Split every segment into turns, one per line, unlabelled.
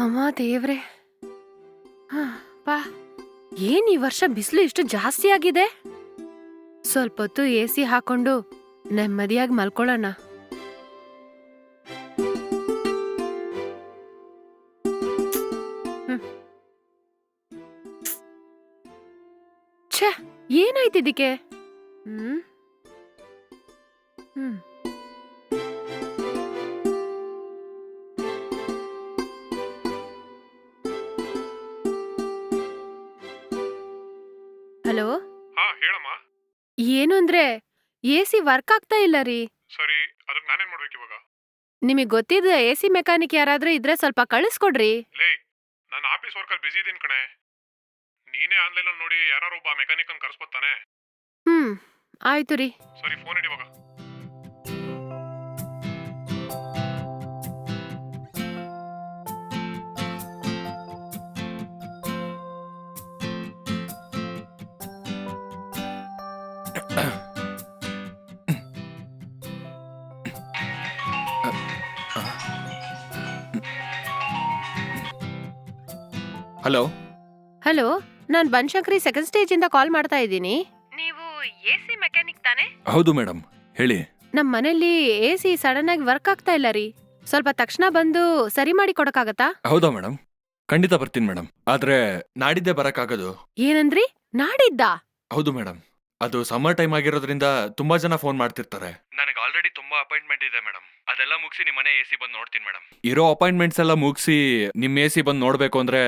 ಅಮ್ಮ ದೇವ್ರೆ. ಪಾ, ಏನ್ ಈ ವರ್ಷ ಬಿಸಿಲು ಇಷ್ಟು ಜಾಸ್ತಿ ಆಗಿದೆ? ಸ್ವಲ್ಪ ಹೊತ್ತು ಎಸಿ ಹಾಕೊಂಡು ನೆಮ್ಮದಿಯಾಗಿ ಮಲ್ಕೊಳ್ಳೋಣ. ಛೆ, ಏನಾಯ್ತಿದ್ದಕ್ಕೆ? ಹ್ಮ್ ಹ್ಮ್ ಹಲೋ.
ಹಾ ಹೇಳಮ್ಮ.
ಏನು ಅಂದ್ರೆ ಎಸಿ ವರ್ಕ್ ಆಗ್ತಾ ಇಲ್ಲ ರೀ.
ಸರಿ, ಅದಕ್ಕೆ ನಾನೇನ್ ಮಾಡ್ಬೇಕು ಇವಾಗ?
ನಿಮಗ್ ಗೊತ್ತಿದ್ದ ಎಸಿ ಮೆಕ್ಯಾನಿಕ್ ಯಾರಾದ್ರೂ ಇದ್ರೆ ಸ್ವಲ್ಪ ಕಳಿಸ್ಕೊಡ್ರಿ.
ಲೇ, ನಾನು ಆಫೀಸ್ ವರ್ಕಲ್ಲಿ ಬಿಸಿ ಇದೀನಿ ಕಣೆ. ನೀನೇ ಆನ್ಲೈನ್ ನೋಡಿ ಯಾರೋ ಒಬ್ಬ ಮೆಕ್ಯಾನಿಕ್ ಅನ್ನು ಕರ್ಸ್ಕೊತಾನೆ.
ಆಯ್ತು ರೀ.
ಸರಿ, ಫೋನ್ ಇಡಿ ಇವಾಗ.
ಹಲೋ.
ಹಲೋ, ನಾನ್ ಬನಶಂಕರಿ ಸೆಕೆಂಡ್ ಸ್ಟೇಜ್ ಇಂದ ಕಾಲ್ ಮಾಡ್ತಾ ಇದ್ದೀನಿ. ನೀವು ಎಸಿ ಮೆಕ್ಯಾನಿಕ್ ತಾನೆ?
ಹೌದು ಮೇಡಮ್, ಹೇಳಿ.
ನಮ್ ಮನೇಲಿ ಎಸಿ ಸಡನ್ ಆಗಿ ವರ್ಕ್ ಆಗ್ತಾ ಇಲ್ಲ ರೀ. ಸ್ವಲ್ಪ ತಕ್ಷಣ ಬಂದು ಸರಿ ಮಾಡಿ ಕೊಡಕ್ಕಾಗತ್ತಾ?
ಹೌದಾ ಮೇಡಮ್, ಖಂಡಿತ ಬರ್ತೀನಿ ಮೇಡಮ್. ಆದ್ರೆ ನಾಡಿದ್ದೇ ಬರಕ್ಕಾಗೋದು.
ಏನಂದ್ರಿ? ನಾಡಿದ್ದ?
ಹೌದು ಮೇಡಮ್, ಅದು ಸಮ್ಮರ್ ಟೈಮ್ ಆಗಿರೋದ್ರಿಂದ ತುಂಬಾ ಜನ ಫೋನ್ ಮಾಡ್ತಿರ್ತಾರೆ. ನನಗೆ ಆಲ್ರೆಡಿ ತುಂಬಾ ಅಪಾಯಿಂಟ್ಮೆಂಟ್ ಇದೆ ಮೇಡಮ್. ಅದೆಲ್ಲ ಮುಗಿಸಿ ನಿಮ್ಮ ಮನೆ ಎಸಿ ಬಂದು ನೋಡ್ತೀನಿ ಮೇಡಮ್. ಇರೋ ಅಪಾಯಿಂಟ್ಮೆಂಟ್ಸ್ ಎಲ್ಲ ಮುಗಿಸಿ ನಿಮ್ ಎಸಿ ಬಂದು ನೋಡ್ಬೇಕು ಅಂದ್ರೆ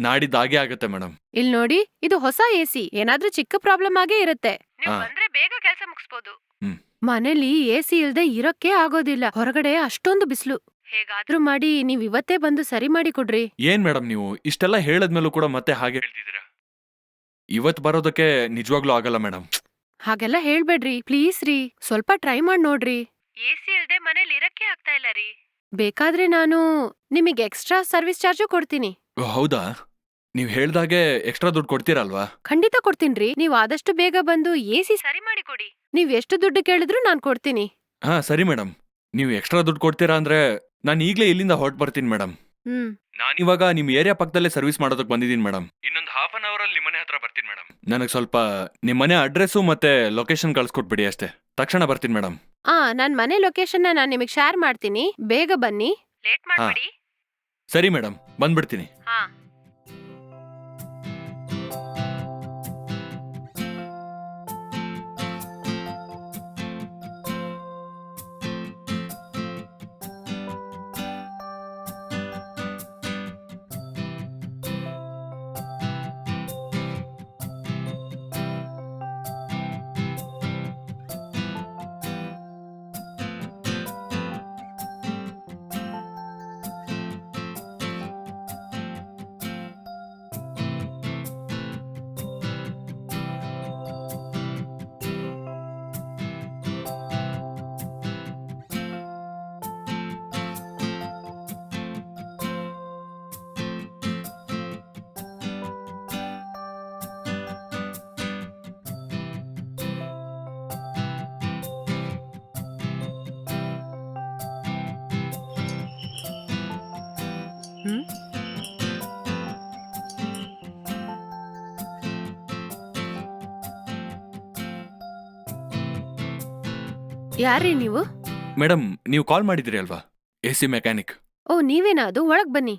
ನಾಡಿದ್ದಾಗೆ ಆಗುತ್ತೆ ಮೇಡಮ್.
ಇಲ್ ನೋಡಿ, ಇದು ಹೊಸ ಎಸಿ. ಏನಾದ್ರೂ ಚಿಕ್ಕ ಪ್ರಾಬ್ಲಮ್ ಆಗೇ ಇರುತ್ತೆ. ನೀವ್
ಹಾ.
ಬಂದ್ರೆ ಬೇಗ ಕೆಲಸ ಮುಗಿಸ್ಬೋದು.
ಹ್ಮ್.
ಮನೇಲಿ ಎಸಿ ಇಲ್ದೆ ಇರಕ್ಕೆ ಆಗೋದಿಲ್ಲ. ಹೊರಗಡೆ ಅಷ್ಟೊಂದು ಬಿಸಿಲು. ಹೇಗಾದ್ರೂ ಮಾಡಿ ನೀವ್ ಇವತ್ತೇ ಬಂದು ಸರಿ ಮಾಡಿ ಕೊಡ್ರಿ.
ಏನ್ ಮೇಡಮ್ ನೀವು ಇಷ್ಟೆಲ್ಲ ಹೇಳದ್ಮೇಲೂ ಕೂಡ ಮತ್ತೆ ಹಾಗೆ ಹೇಳ್ತಿದ್ದೀರಾ? ಇವತ್ ಬರೋದಕ್ಕೆ ನಿಜವಾಗ್ಲೂ ಆಗಲ್ಲ ಮೇಡಮ್.
ಹಾಗೆಲ್ಲ ಹೇಳ್ಬೇಡ್ರಿ ಪ್ಲೀಸ್ ರೀ. ಸ್ವಲ್ಪ ಟ್ರೈ ಮಾಡಿ ನೋಡ್ರಿ. ಎಸಿ ಇಲ್ದೆ ಮನೇಲಿ ಇರಕ್ಕೆ ಆಗ್ತಾ ಇಲ್ಲ ರೀ. ಬೇಕಾದ್ರೆ ನಾನು ನಿಮಗೆ ಎಕ್ಸ್ಟ್ರಾ ಸರ್ವಿಸ್ ಚಾರ್ಜು ಕೊಡ್ತೀನಿ.
ಓ, ಹೌದಾ? ನೀವ್ ಹೇಳ್ದಾಗೆ ಎಕ್ಸ್ಟ್ರಾ ದುಡ್ಡು ಕೊಡ್ತೀರಲ್ವಾ?
ಖಂಡಿತ ಕೊಡ್ತೀನ್ರಿ. ನೀವ್ ಆದಷ್ಟು ಬೇಗ ಬಂದು ಎಸಿ ಸರಿ ಮಾಡಿ ಕೊಡಿ. ನೀವ್ ಎಷ್ಟು ದುಡ್ಡು ಕೇಳಿದ್ರು ನಾನ್ ಕೊಡ್ತೀನಿ.
ಹಾ ಸರಿ ಮೇಡಮ್, ನೀವು ಎಕ್ಸ್ಟ್ರಾ ದುಡ್ಡು ಕೊಡ್ತೀರಾ ಅಂದ್ರೆ ನಾನು ಈಗಲೇ ಇಲ್ಲಿಂದ ಹೊರಟು ಬರ್ತೀನಿ ಮೇಡಮ್. ನಾನಿವಾಗ ನಿಮ್ ಏರಿಯಾ ಪಕ್ಕದಲ್ಲೇ ಸರ್ವಿಸ್ ಮಾಡೋದಕ್ಕೆ ಬಂದಿದ್ದೀನಿ ಮೇಡಮ್. ಇನ್ನೊಂದು ಹಾಫ್ ಅನ್ ಅವರ್ ಅಲ್ಲಿ ನಿಮ್ಮನೆ ಹತ್ರ ಬರ್ತೀನಿ ಮೇಡಮ್. ನನಗೆ ಸ್ವಲ್ಪ ನಿಮ್ಮನೆ ಅಡ್ರೆಸ್ಸು ಮತ್ತೆ ಲೊಕೇಶನ್ ಕಳ್ಸ್ಕೊಟ್ಬಿಡಿ ಅಷ್ಟೇ. ತಕ್ಷಣ ಬರ್ತೀನಿ ಮೇಡಮ್.
ನನ್ ಮನೆ ಲೊಕೇಶನ್ ನಾನ್ ನಿಮಗ್ ಶೇರ್ ಮಾಡ್ತೀನಿ. ಬೇಗ ಬನ್ನಿ, ಲೇಟ್ ಮಾಡ್ಬೇಡಿ.
ಸರಿ ಮೇಡಮ್, ಬಂದ್ಬಿಡ್ತೀನಿ.
ಯಾರ್ರೀ ನೀವು?
ಮೇಡಮ್, ನೀವು ಕಾಲ್ ಮಾಡಿದಿರಿ ಅಲ್ವಾ, ಎಸಿ ಮೆಕ್ಯಾನಿಕ್.
ಓ, ನೀವೇನಾ ಅದು? ಒಳಗ್ ಬನ್ನಿ.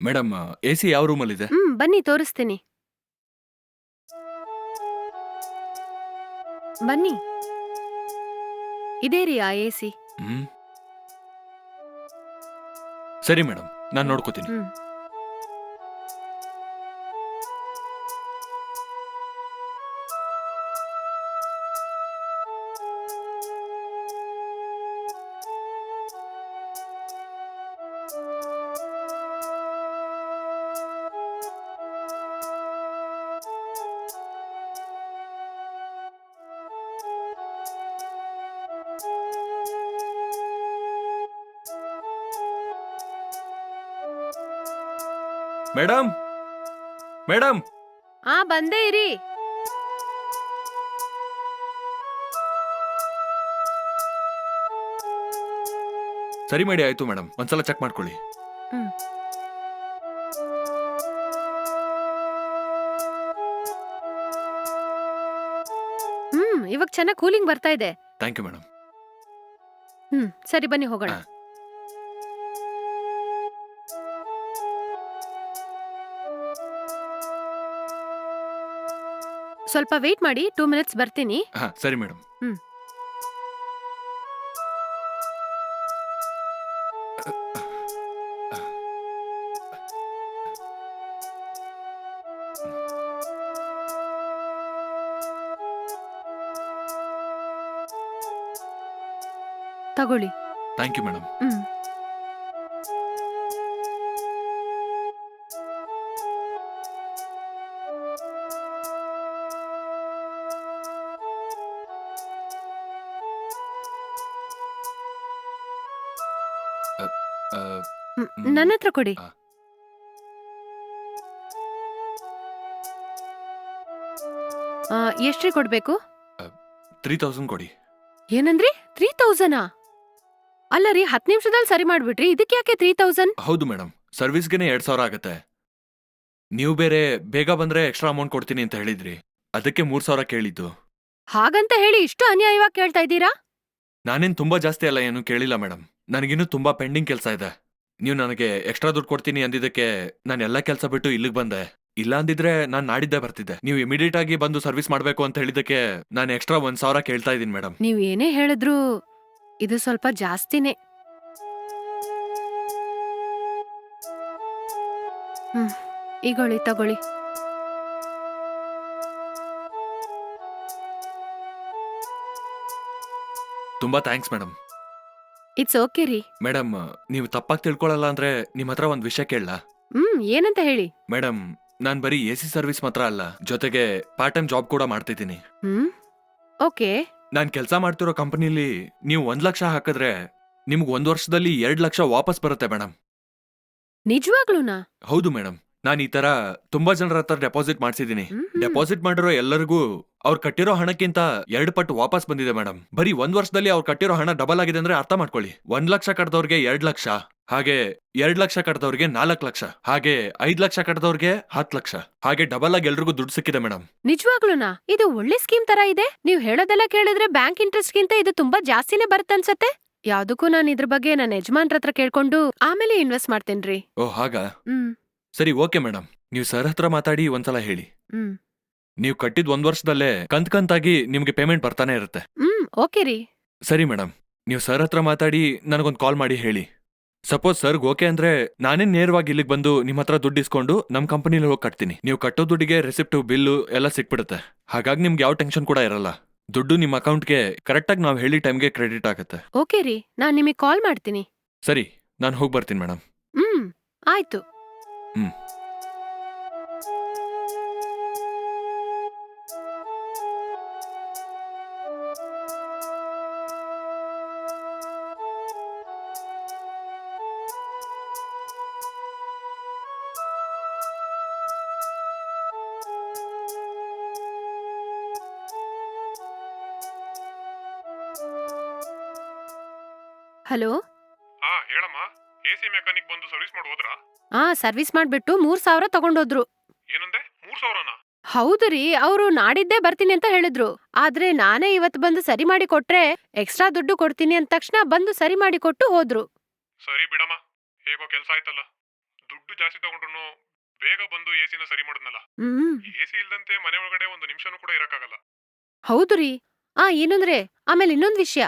ಮೇಡಮ್, ಎಸಿ ಯಾವ ರೂಮಲ್ಲಿದೆ?
ಬನ್ನಿ ತೋರಿಸ್ತೀನಿ. ಬನ್ನಿ, ಇದೇ ರೀ ಆ ಎಸಿ.
ಸರಿ ಮೇಡಮ್, ನಾನು ನೋಡ್ಕೋತೀನಿ. Madam, madam.
ಬಂದೇ ಇರಿ.
ಸರಿ ಮಾಡಿ ಆಯ್ತು ಮೇಡಮ್, ಒಂದ್ಸಲ ಚೆಕ್ ಮಾಡ್ಕೊಳ್ಳಿ.
ಹ್ಮ್. ಇವಾಗ ಚೆನ್ನಾಗಿ ಕೂಲಿಂಗ್ ಬರ್ತಾ ಇದೆ.
Thank you madam.
ಸರಿ ಬನ್ನಿ ಹೋಗೋಣ.
ಹಾ.
ಸ್ವಲ್ಪ ವೇಟ್ ಮಾಡಿ, 2 ಮಿನಿಟ್ಸ್ ಬರ್ತೀನಿ.
ಹಾ ಸರಿ ಮೇಡಮ್.
ಹ್ಮ್. ತಗೊಳ್ಳಿ.
Thank you madam.
ಹ್ಮ್. ನನ್ನ ಹತ್ರ ಕೊಡಿ.
ಆ.
ಎಷ್ಟ್ರಿ ಕೊಡ್ಬೇಕು?
3000 ಕೊಡಿ.
ಏನಂದ್ರಿ? 3000? ಅಲ್ಲ ರೀ, 10 ನಿಮಿಷದಲ್ಲಿ ಸರಿ ಮಾಡ್ಬಿಟ್ರಿ, ಇದಕ್ಕೆ ಯಾಕೆ 3000?
ಹೌದು ಮೇಡಮ್, ಸರ್ವಿಸ್ಗೆನೆ 2000 ಆಗತ್ತೆ. ನೀವು ಬೇರೆ ಬೇಗ ಬಂದ್ರೆ ಎಕ್ಸ್ಟ್ರಾ ಅಮೌಂಟ್ ಕೊಡ್ತೀನಿ ಅಂತ ಹೇಳಿದ್ರಿ, ಅದಕ್ಕೆ 3000 ಕೇಳಿದ್ದು.
ಹಾಗಂತ ಹೇಳಿ ಇಷ್ಟು ಅನ್ಯಾಯವಾಗಿ ಕೇಳ್ತಾ ಇದ್ದೀರಾ?
ನಾನೇನ್ ತುಂಬಾ ಜಾಸ್ತಿ ಅಲ್ಲ ಏನು ಕೇಳಿಲ್ಲ ಮೇಡಮ್, ನನಗಿನ್ನೂ ತುಂಬಾ ಪೆಂಡಿಂಗ್ ಕೆಲಸ ಇದೆ. ನೀವು ನನಗೆ ಎಕ್ಸ್ಟ್ರಾ ದುಡ್ಡು ಕೊಡ್ತೀನಿ ಅಂದಿದ್ದಕ್ಕೆ ನಾನು ಎಲ್ಲ ಕೆಲಸ ಬಿಟ್ಟು ಇಲ್ಲಿಗೆ ಬಂದೆ. ಇಲ್ಲ ಅಂದಿದ್ರೆ ನಾನು ನಾಡಿದ್ದೇ ಬರ್ತಿದ್ದೆ. ನೀವು ಇಮಿಡಿಯೇಟ್ ಆಗಿ ಬಂದು ಸರ್ವಿಸ್ ಮಾಡಬೇಕು ಅಂತ ಹೇಳಿದ್ದಕ್ಕೆ ನಾನು ಎಕ್ಸ್ಟ್ರಾ 1000 ಕೇಳ್ತಾ ಇದ್ದೀನಿ ಮೇಡಮ್.
ನೀವ್ ಏನೇ ಹೇಳಿದ್ರು ಇದು ಸ್ವಲ್ಪ ಜಾಸ್ತಿನೇ. ಈಗೊಳ್ಳಿ, ತಗೊಳ್ಳಿ.
ತುಂಬಾ ಥ್ಯಾಂಕ್ಸ್ ಮೇಡಮ್.
ಇಟ್ಸ್ ಓಕೆ ರೀ.
ಮೇಡಮ್, ನೀವು ತಪ್ಪಾಗಿ ತಿಳ್ಕೊಳ್ಳಲ್ಲ ಅಂದ್ರೆ ನಿಮ್ಮ ಹತ್ರ ಒಂದು ವಿಷಯ ಕೇಳಲಾ?
ಏನಂತ ಹೇಳಿ.
ಮೇಡಮ್, ನಾನು ಬರೀ AC ಸರ್ವಿಸ್ ಮಾತ್ರ ಅಲ್ಲ, ಜೊತೆಗೆ ಪಾರ್ಟ್ ಟೈಮ್ ಜಾಬ್ ಕೂಡ ಮಾಡ್ತಿದ್ದೀನಿ.
ಓಕೆ.
ನಾನು ಕೆಲಸ ಮಾಡ್ತಿರೋ ಕಂಪನಿಲಿ ನೀವು 1 ಲಕ್ಷ ಹಾಕಿದ್ರೆ ನಿಮ್ಗೆ 1 ವರ್ಷದಲ್ಲಿ 2 ಲಕ್ಷ ವಾಪಸ್ ಬರುತ್ತೆ ಮೇಡಮ್.
ನಿಜವಾಗ್ಲೂನಾ?
ಹೌದು ಮೇಡಮ್, ನಾನು ಈ ತರ ತುಂಬಾ ಜನರ ಹತ್ರ ಡೆಪಾಸಿಟ್ ಮಾಡ್ಸಿದ್ದೀನಿ. ಡೆಪಾಸಿಟ್ ಮಾಡಿರೋ ಎಲ್ಲರಿಗೂ ಅವ್ರು ಕಟ್ಟಿರೋ ಹಣಕ್ಕಿಂತ 2 ಪಟ್ಟು ವಾಪಸ್ ಬಂದಿದೆ ಮೇಡಮ್. ಬರೀ 1 ವರ್ಷದಲ್ಲಿ ಅವ್ರು ಕಟ್ಟಿರೋ ಹಣ ಡಬಲ್ ಆಗಿದೆ ಅಂದ್ರೆ ಅರ್ಥ ಮಾಡ್ಕೊಳ್ಳಿ. 1 ಲಕ್ಷ ಕಟ್ಟದವ್ರಿಗೆ 2 ಲಕ್ಷ, ಹಾಗೆ 2 ಲಕ್ಷ ಕಟ್ಟದವ್ರಿಗೆ 4 ಲಕ್ಷ, ಹಾಗೆ 5 ಲಕ್ಷ ಕಟ್ಟದವ್ರಿಗೆ 10 ಲಕ್ಷ, ಹಾಗೆ ಡಬಲ್ ಆಗಿ ಎಲ್ರಿಗೂ ದುಡ್ಡು ಸಿಕ್ಕಿದೆ ಮೇಡಮ್.
ನಿಜವಾಗ್ಲೂನಾ? ಇದು ಒಳ್ಳೆ ಸ್ಕೀಮ್ ತರ ಇದೆ. ನೀವ್ ಹೇಳೋದೆಲ್ಲ ಕೇಳಿದ್ರೆ ಬ್ಯಾಂಕ್ ಇಂಟ್ರೆಸ್ಟ್ ಗಿಂತ ಇದು ತುಂಬಾ ಜಾಸ್ತಿನೇ ಬರುತ್ತನ್ಸತ್ತೆ. ಯಾವ್ದಕ್ಕೂ ನಾನು ಇದ್ರ ಬಗ್ಗೆ ನನ್ನ ಯಜಮಾನ್ರ ಹತ್ರ ಕೇಳ್ಕೊಂಡು ಆಮೇಲೆ ಇನ್ವೆಸ್ಟ್ ಮಾಡ್ತೇನ್ರಿ.
ಓ ಹಾಗಾ? ಸರಿ, ಓಕೆ ಮೇಡಮ್. ನೀವು ಸರ್ ಹತ್ರ ಮಾತಾಡಿ ಒಂದ್ಸಲ ಹೇಳಿ. ನೀವು ಕಟ್ಟಿದ್ 1 ವರ್ಷದಲ್ಲೇ ಕಂತಾಗಿ ನಿಮ್ಗೆ ಪೇಮೆಂಟ್ ಬರ್ತಾನೆ ಇರುತ್ತೆ.
ಓಕೆ ರೀ.
ಸರಿ ಮೇಡಮ್, ನೀವು ಸರ್ ಹತ್ರ ಮಾತಾಡಿ ನನಗೊಂದು ಕಾಲ್ ಮಾಡಿ ಹೇಳಿ. ಸಪೋಸ್ ಸರ್ಗ್ ಓಕೆ ಅಂದ್ರೆ ನಾನೇ ನೇರವಾಗಿ ಇಲ್ಲಿಗೆ ಬಂದು ನಿಮ್ಮ ಹತ್ರ ದುಡ್ಡು ಇಸ್ಕೊಂಡು ನಮ್ಮ ಕಂಪನಿಲಿ ಹೋಗಿ ಕಟ್ತೀನಿ. ನೀವು ಕಟ್ಟೋ ದುಡ್ಡಿಗೆ ರೆಸಿಪ್ಟು, ಬಿಲ್ಲು ಎಲ್ಲ ಸಿಕ್ಬಿಡುತ್ತೆ. ಹಾಗಾಗಿ ನಿಮ್ಗೆ ಯಾವ ಟೆನ್ಷನ್ ಕೂಡ ಇರಲ್ಲ. ದುಡ್ಡು ನಿಮ್ಮ ಅಕೌಂಟ್ಗೆ ಕರೆಕ್ಟಾಗಿ ನಾವು ಹೇಳಿ ಟೈಮ್ಗೆ ಕ್ರೆಡಿಟ್ ಆಗುತ್ತೆ.
ಓಕೆ ರೀ, ನಾನ್ ನಿಮಗೆ ಕಾಲ್ ಮಾಡ್ತೀನಿ.
ಸರಿ, ನಾನು ಹೋಗಿ ಬರ್ತೀನಿ ಮೇಡಮ್.
ಆಯ್ತು. ಹಲೋ.
ಹೇಳಮ್ಮ. AC ಮೆಕ್ಯಾನಿಕ್ ಬಂದು ಸರ್ವಿಸ್ ಮಾಡಿ ಹೋದ್ರಾ?
ಸರ್ವಿಸ್ ಮಾಡ್ಬಿಟ್ಟು 3000 ತಗೊಂಡೋದ್ರು.
ಏನಂದೆ? 3000ನಾ?
ಹೌದು ರೀ, ಅವರು ನಾಡಿದ್ದೇ ಬರ್ತೀನಿ ಅಂತ ಹೇಳಿದ್ರು. ಆದ್ರೆ ನಾನೇ ಇವತ್ತು ಬಂದು ಸರಿ ಮಾಡಿ ಕೊಟ್ರೆ ಎಕ್ಸ್ಟ್ರಾ ದುಡ್ಡು ಕೊಡ್ತೀನಿ ಅಂದ ತಕ್ಷಣ ಬಂದು ಸರಿ ಮಾಡಿ ಕೊಟ್ಟು ಹೋದ್ರು.
ಸರಿ ಬಿಡಮ್ಮ, ಹೇಗೋ ಕೆಲಸ ಆಯ್ತಲ್ಲ. ದುಡ್ಡು ಜಾಸ್ತಿ ತಗೊಂಡ್ರು ಬೇಗ ಬಂದು AC ಸರಿ ಮಾಡಿದ್ನಲ್ಲ. AC ಇಲ್ದಂತೆ ಮನೆ ಒಳಗಡೆ 1 ನಿಮಿಷನೂ ಕೂಡ ಇರಕ್ಕಾಗಲ್ಲ.
ಹೌದು ರೀ. ಏನಂದ್ರೆ ಆಮೇಲೆ ಇನ್ನೊಂದ್ ವಿಷಯ.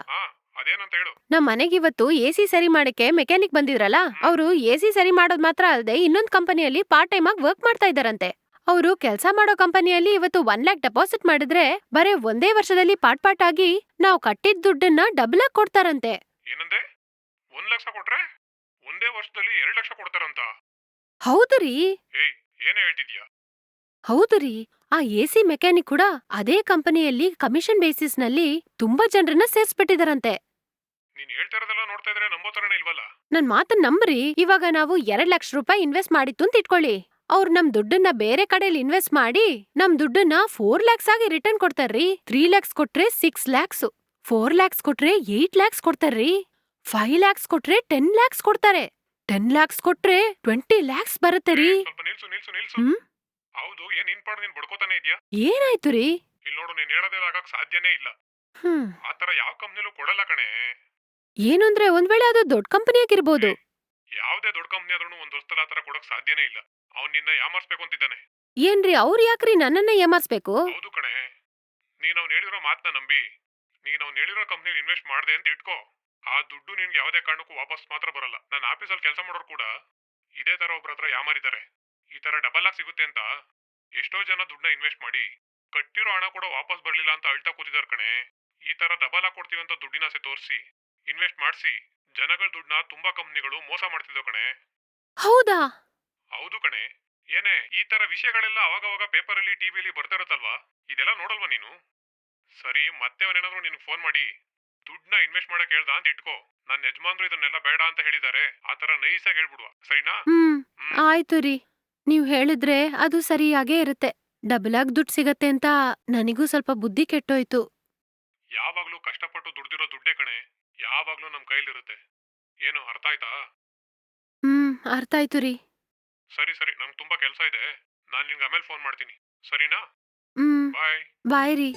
ಅದೇನಂತ ಹೇಳು.
ನಮ್ ಮನೆಗೆ ಇವತ್ತು AC ಸರಿ ಮಾಡಕ್ಕೆ ಮೆಕ್ಯಾನಿಕ್ ಬಂದಿದ್ರಲ್ಲ, ಅವರು AC ಸರಿ ಮಾಡೋದ್ ಮಾತ್ರ ಅಲ್ಲದೆ ಇನ್ನೊಂದ್ ಕಂಪನಿಯಲ್ಲಿ ಪಾರ್ಟ್ ಟೈಮ್ ಆಗಿ ವರ್ಕ್ ಮಾಡ್ತಾ ಇದಾರಂತೆ. ಅವರು ಕೆಲಸ ಮಾಡೋ ಕಂಪನಿಯಲ್ಲಿ ಇವತ್ತು 1 ಲಕ್ಷ ಡೆಪಾಸಿಟ್ ಮಾಡಿದ್ರೆ ಬರೇ 1 ವರ್ಷದಲ್ಲಿ ಪಾರ್ಟ್ ಆಗಿ ನಾವು ಕಟ್ಟಿದ ದುಡ್ಡನ್ನ ಡಬಲ್ ಆಗಿ ಕೊಡ್ತಾರಂತೆ.
ಏನಂದೆ? 1 ಲಕ್ಷ ಕೊಟ್ರೆ 1 ವರ್ಷದಲ್ಲಿ 2 ಲಕ್ಷ ಕೊಡ್ತಾರಂತ?
ಹೌದು ರೀ.
ಏನೇ ಹೇಳ್ತಿದ್ಯಾ?
ಹೌದು ರೀ. ಆ AC ಮೆಕ್ಯಾನಿಕ್ ಕೂಡ ಅದೇ ಕಂಪನಿಯಲ್ಲಿ ಕಮಿಷನ್ ಬೇಸಿಸ್ ನಲ್ಲಿ ತುಂಬಾ ಜನರನ್ನ ಸೇರ್ಸ್ಬಿಟ್ಟಿದಾರಂತೆ.
ನೀನ್ ಹೇಳ್ತಿರೋದೆಲ್ಲ ನೋಡ್ತಾ ಇದ್ರೆ ನಂಬೋ ತರನೇ ಇಲ್ವಲ್ಲ.
ನನ್ ಮಾತನ್ನ ನಂಬ್ರಿ. ಇವಾಗ ನಾವು 2 ಲಕ್ಷ ರೂಪಾಯಿ ಇನ್ವೆಸ್ಟ್ ಮಾಡಿತ್ತು ಅಂತ ಇಟ್ಕೊಳ್ಳಿ. ಅವ್ರು ನಮ್ ದುಡ್ಡನ್ನ ಬೇರೆ ಕಡೆಯಲ್ಲಿ ಇನ್ವೆಸ್ಟ್ ಮಾಡಿ ನಮ್ ದುಡ್ಡನ್ನ 4 ಲ್ಯಾಕ್ಸ್ ಆಗಿ ರಿಟರ್ನ್ ಕೊಡ್ತಾರ್ರಿ. 3 ಲ್ಯಾಕ್ಸ್ ಕೊಟ್ರೆ 6 ಲ್ಯಾಕ್ಸ್, 4 ಲ್ಯಾಕ್ಸ್ ಕೊಟ್ರೆ 8 ಲ್ಯಾಕ್ಸ್ ಕೊಡ್ತಾರ್ರಿ. 5 ಲ್ಯಾಕ್ಸ್ ಕೊಟ್ರೆ 10 ಲ್ಯಾಕ್ಸ್ ಕೊಡ್ತಾರೆ. 10 ಲ್ಯಾಕ್ಸ್ ಕೊಟ್ರೆ 20 ಲ್ಯಾಕ್ಸ್ ಬರುತ್ತೆ ರೀ.
ಸ್ವಲ್ಪ ನಿಲ್ಸು ನಿಲ್ಸು ನಿಲ್ಸು.
ಹ್ಮ್
ಹೌದು, ಏನ್ ನಿನ್ ಪಾಡು ನೀನ್ ಬಡ್ಕೋತಾನೆ ಇದ್ಯಾ?
ಏನಾಯ್ತು ರೀ?
ಇಲ್ಲಿ ನೋಡು, ನೀನ್ ಹೇಳೋದೇ ಆಗಕ್ ಸಾಧ್ಯನೇ ಇಲ್ಲ.
ಹ್ಮ್
ಆತರ ಯಾವ ಕಂಪ್ನಿಲೂ ಕೊಡಲ್ಲ ಕಣೆ.
ಏನು ಅಂದ್ರೆ ಒಂದ್ ವೇಳೆ ಅದು ದೊಡ್ಡ ಕಂಪನಿ ಆಗಿರ್ಬೋದು.
ಯಾವ್ದೇ ದೊಡ್ಡ ಕಂಪ್ನಿ ಆದ್ರೂ ಒಂದ್ ಹೊಸ್ತಲ್ಲಿ ಆತರ ಕೊಡಕ್ ಸಾಧ್ಯನೇ ಇಲ್ಲ. ಅವ್ನ್ ನಿನ್ನ ಯಾಮಾರ್ಸ್ಬೇಕು ಅಂತಿದ್ದಾನೆ.
ಏನ್ರಿ ಅವ್ರು ಯಾಕ್ರಿ ನನ್ನನ್ನ ಏಮಾರ್ಸ್ಬೇಕು?
ಹೌದು ಕಣೆ, ನೀನ್ ಅವ್ನ್ ಹೇಳಿರೋ ಮಾತನ್ನ ನಂಬಿ ನೀನ್ ಅವ್ನ್ ಹೇಳಿರೋ ಕಂಪ್ನಿಲಿ ಇನ್ವೆಸ್ಟ್ ಮಾಡ್ದೆ ಅಂತ ಇಟ್ಕೋ. ಆ ದುಡ್ಡು ನಿನ್ಗೆ ಯಾವುದೇ ಕಾರಣಕ್ಕೂ ವಾಪಸ್ ಮಾತ್ರ ಬರಲ್ಲ. ನನ್ನ ಆಫೀಸಲ್ಲಿ ಕೆಲಸ ಮಾಡೋರು ಕೂಡ ಇದೇ ತರ ಒಬ್ರ ಹತ್ರ ಯಾಮಾರಿದ್ದಾರೆ. ಈ ತರ ಡಬಲ್ ಆಗಿ ಸಿಗುತ್ತೆ ಅಂತ ಎಷ್ಟೋ ಜನ ದುಡ್ಡನ್ನ ಇನ್ವೆಸ್ಟ್ ಮಾಡಿ ಕಟ್ಟಿರೋ ಹಣ ಕೂಡ ವಾಪಸ್ ಬರ್ಲಿಲ್ಲ ಅಂತ ಅಳ್ತಾ ಕೂತಿದಾರೆ ಕಣೆ. ಈ ತರ ಡಬಲ್ ಆಗಿ ಕೊಡ್ತೀವಿ ಅಂತ ದುಡ್ಡಿನ ಆಸೆ ತೋರಿಸಿ ಇನ್ವೆಸ್ಟ್ ಮಾಡಿಸಿ ಜನಗಳ ದುಡ್ಡನ್ನ ತುಂಬಾ ಕಂಪ್ನಿಗಳು ಮೋಸ ಮಾಡ್ತಿದ್ದೋ ಕಣೆ.
ಹೌದಾ?
ಹೌದು ಕಣೆ. ಏನೇ ಈ ತರ ವಿಷಯಗಳೆಲ್ಲ ಅವಾಗವಾಗ ಪೇಪರಲ್ಲಿ ಟಿವಿಯಲ್ಲಿ ಬರ್ತಾ ಇರುತ್ತಲ್ವಾ? ಇದೆಲ್ಲ ನೋಡಲ್ವಾ ನೀನು? ಸರಿ, ಮತ್ತೆ ಅವನೇನಾದ್ರೂ ನಿನ್ಗೆ ಫೋನ್ ಮಾಡಿ ದುಡ್ಡನ್ನ ಇನ್ವೆಸ್ಟ್ ಮಾಡಕ್ ಹೇಳ್ದ ಅಂತ ಇಟ್ಕೋ. ನನ್ನ ಯಜಮಾನ್ರು ಇದನ್ನೆಲ್ಲ ಬೇಡ ಅಂತ ಹೇಳಿದ್ದಾರೆ. ಆ ತರ ನೈಸಾಗಿ ಹೇಳ್ಬಿಡುವ, ಸರಿನಾ?
ಆಯ್ತು ರೀ. ನೀವ್ ಹೇಳಿದ್ರೆ ಅದು ಸರಿಯಾಗೇ ಇರುತ್ತೆ. ಡಬಲ್ ಆಗಿ ದುಡ್ಡು ಸಿಗತ್ತೆ ಅಂತ ನನಗೂ ಸ್ವಲ್ಪ ಬುದ್ಧಿ ಕೆಟ್ಟೋಯ್ತು.
ಯಾವಾಗ್ಲೂ ಕಷ್ಟಪಟ್ಟು ದುಡ್ದಿರೋ ದುಡ್ಡೇ ಕಣೆ ಯಾವಾಗ್ಲೂ ನಮ್ ಕೈಲಿರುತ್ತೆ. ಏನು ಅರ್ಥ ಆಯ್ತಾ?
ಅರ್ಥ ಆಯ್ತು ರೀ.
ಸರಿ ಸರಿ, ನಂಗೆ ತುಂಬಾ ಕೆಲಸ ಇದೆ. ನಾನು ನಿನ್ಗೆ ಆಮೇಲೆ ಫೋನ್ ಮಾಡ್ತೀನಿ, ಸರಿನಾ?
ಹ್ಮ್
ಬಾಯ್.
ಬಾಯ್ ರೀ.